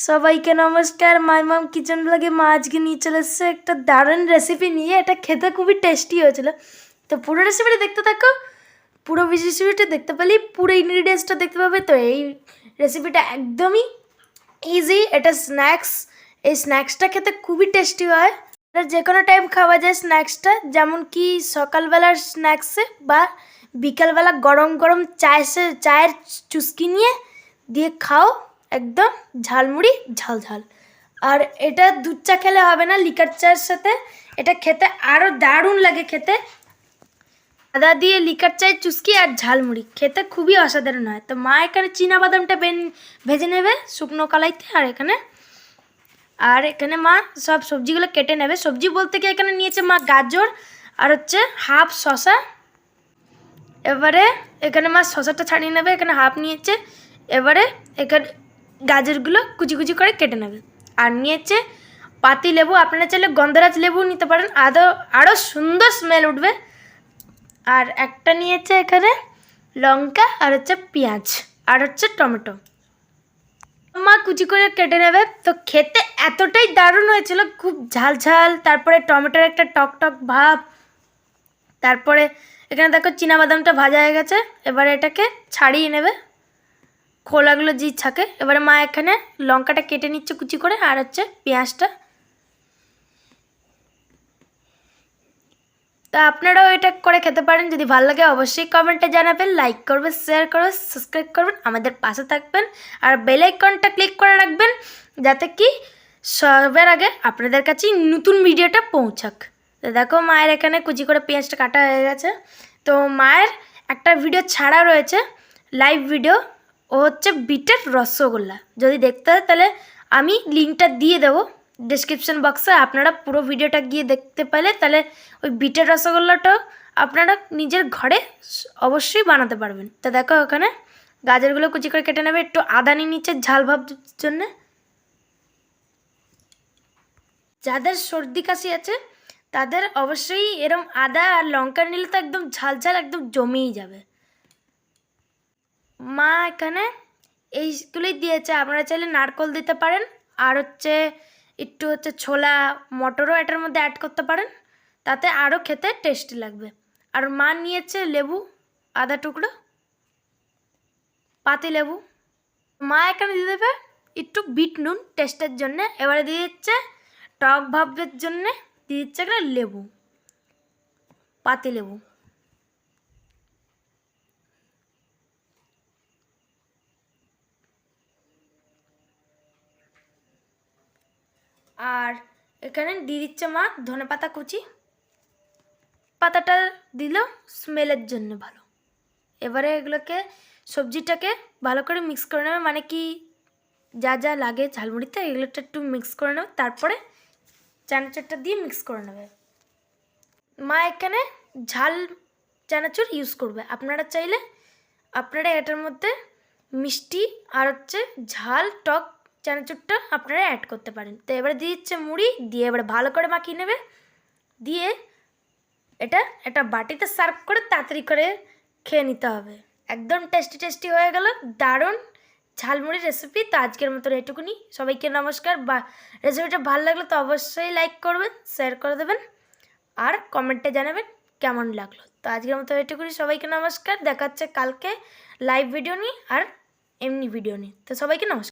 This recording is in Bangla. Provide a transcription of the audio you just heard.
সবাইকে নমস্কার। মাই মাম কিচেন ব্লগে মা আজকে নিয়ে চলে এসেছে একটা দারুণ রেসিপি নিয়ে। এটা খেতে খুবই টেস্টি হয়েছিল। তো পুরো রেসিপিটা দেখতে থাকো। পুরো রেসিপিটা দেখতে পেলেই পুরো ইনগ্রিডিয়েন্টসটা দেখতে পাবে। তো এই রেসিপিটা একদমই ইজি। এটা স্ন্যাক্স। এই স্ন্যাক্সটা খেতে খুবই টেস্টি হয়। এটা যে কোনো টাইম খাওয়া যায় স্ন্যাক্সটা, যেমন কি সকালবেলার স্ন্যাক্সে বা বিকালবেলা গরম গরম চায়ের চুস্কি নিয়ে দিয়ে খাও, একদম ঝালমুড়ি ঝাল ঝাল। আর এটা দুধ চা খেলে হবে না, লিকার চায়ের সাথে এটা খেতে আরও দারুণ লাগে খেতে। আদা দিয়ে লিকার চায়ের চুস্কি আর ঝালমুড়ি খেতে খুবই অসাধারণ হয়। তো মা এখানে চীনাবাদামটা ভেজে নেবে শুকনো কড়াইতে। আর এখানে মা সব সবজিগুলো কেটে নেবে। সবজি বলতে গিয়ে এখানে নিয়েছে মা গাজর আর হচ্ছে হাফ শশা। এবারে এখানে মা শশাটা ছাড়িয়ে নেবে, এখানে হাফ নিয়েছে। এবারে এখানে গাজরগুলো কুচি কুচি করে কেটে নেবে। আর নিয়েছে পাতি লেবু, আপনারা চাইলে গন্ধরাজ লেবু নিতে পারেন, আরও সুন্দর স্মেল উঠবে। আর একটা নিয়েছে এখানে লঙ্কা আর হচ্ছে পেঁয়াজ আর হচ্ছে টমেটো। মা কুচি করে কেটে নেবে। তো খেতে এতটাই দারুণ হয়েছিল, খুব ঝাল ঝাল, তারপরে টমেটোর একটা টক টক ভাব। তারপরে এখানে দেখো চীনাবাদামটা ভাজা হয়ে গেছে। এবারে এটাকে ছাড়িয়ে নেবে খোলাগুলো যে থাকে। এবারে মা এখানে লঙ্কাটা কেটে নিচ্ছে কুচি করে আর হচ্ছে পেঁয়াজটা। তা আপনারাও এটা করে খেতে পারেন। যদি ভালো লাগে অবশ্যই কমেন্টে জানাবেন, লাইক করবেন, শেয়ার করবেন, সাবস্ক্রাইব করবেন, আমাদের পাশে থাকবেন। আর বেল আইকনটা ক্লিক করে রাখবেন যাতে কি সবার আগে আপনাদের কাছে নতুন ভিডিওটা পৌঁছাক। তো দেখো মায়ের এখানে কুচি করে পেঁয়াজটা কাটা হয়ে গেছে। তো মায়ের একটা ভিডিও ছাড়া রয়েছে, লাইভ ভিডিও। ও হচ্ছে বিটের রসগোল্লা। যদি দেখতে হয় তাহলে আমি লিঙ্কটা দিয়ে দেবো ডেসক্রিপশন বক্সে। আপনারা পুরো ভিডিওটা গিয়ে দেখতে পেলে তাহলে ওই বিটের রসগোল্লাটাও আপনারা নিজের ঘরে অবশ্যই বানাতে পারবেন। তো দেখো ওখানে গাজরগুলো কুচি করে কেটে নেবে। একটু আদা নিয়ে নিচ্ছে ঝাল ভাবার জন্যে। যাদের সর্দি কাশি আছে তাদের অবশ্যই এরম আদা আর লঙ্কা নিলে তো একদম ঝাল ঝাল একদম জমেই যাবে। মা এখানে এইগুলোই দিয়েছে। আপনারা চাইলে নারকল দিতে পারেন আর হচ্ছে একটু হচ্ছে ছোলা মটরও এটার মধ্যে অ্যাড করতে পারেন, তাতে আরও খেতে টেস্টি লাগবে। আর মা নিয়েছে লেবু আদা টুকরো, পাতি লেবু। মা এখানে দিয়ে দেবে একটু বিট নুন টেস্টের জন্যে। এবারে দিয়ে দিচ্ছে টক ভাবের জন্যে দিয়ে দিচ্ছে এখানে লেবু, পাতি লেবু। আর এখানে দিয়ে দিচ্ছে মা ধনেপাতা কুচি। পাতাটা দিল স্মেলের জন্য ভালো। এবারে এগুলোকে সবজিটাকে ভালো করে মিক্স করে নেবে, মানে কি যা যা লাগে ঝালমুড়িতে এগুলোটা একটু মিক্স করে নেবে। তারপরে চানাচুরটা দিয়ে মিক্স করে নেবে। মা এখানে ঝাল চানাচুর ইউজ করবে। আপনারা চাইলে আপনারা এটার মধ্যে মিষ্টি আর হচ্ছে ঝাল টক চানাচুরটা আপনারা অ্যাড করতে পারেন। তো এবারে দিয়ে দিচ্ছে মুড়ি দিয়ে এবারে ভালো করে মাখিয়ে নেবে। দিয়ে এটা বাটিতে সার্ভ করে তাড়াতাড়ি করে খেয়ে নিতে হবে। একদম টেস্টি টেস্টি হয়ে গেল দারুণ ঝালমুড়ি রেসিপি। তো আজকের মতো এটুকুনি। সবাইকে নমস্কার। বা রেসিপিটা ভালো লাগলো তো অবশ্যই লাইক করবেন, শেয়ার করে দেবেন আর কমেন্টে জানাবেন কেমন লাগলো। তো আজকের মতো এটুকুনি। সবাইকে নমস্কার। দেখা হচ্ছে কালকে লাইভ ভিডিও নিয়ে আর এমনি ভিডিও নিয়ে। তো সবাইকে নমস্কার।